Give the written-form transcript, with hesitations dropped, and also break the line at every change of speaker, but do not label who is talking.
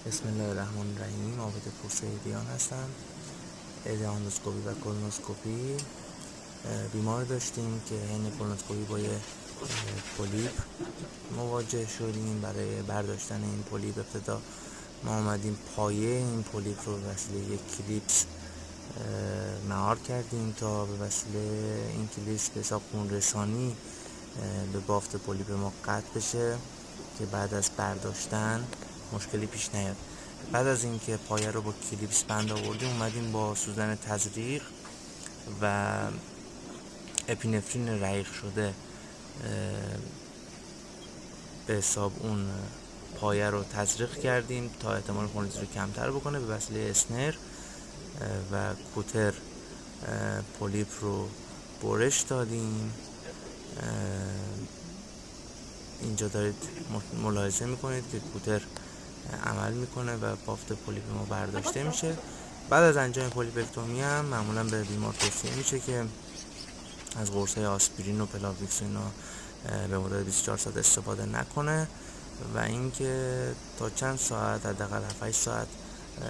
بسم الله الرحمن الرحیم. عابد پورسیدیان هستم. اندوسکوپی و کولونوسکوپی بیمار داشتیم که حین کولونوسکوپی با یه پولیپ مواجه شدیم. برای برداشتن این پولیپ ابتدا ما آمدیم پایه این پولیپ رو به وسیله یک کلیپس مهار کردیم تا به وسیله این کلیپس به حساب خون رسانی به بافت پولیپ ما قطع بشه که بعد از برداشتن مشکلی پیش نیاد. بعد از اینکه پایه رو با کلیپس بند آوردیم اومدیم با سوزن تزریق و اپینفرین رقیق شده به حساب اون پایه رو تزریق کردیم تا احتمال خونریزی رو کمتر بکنه. به وسیله اسنر و کوتر پولیپ رو برش دادیم. اینجا دارید ملاحظه میکنید که کوتر عمل میکنه و بافت پولیپ ما برداشته میشه. بعد از انجام پولیپکتومی هم معمولا به بیمار توصیه میشه که از قرص‌های آسپرین و پلاویکسین به مدت 24 ساعت استفاده نکنه و اینکه تا چند ساعت، حداقل 7-8 ساعت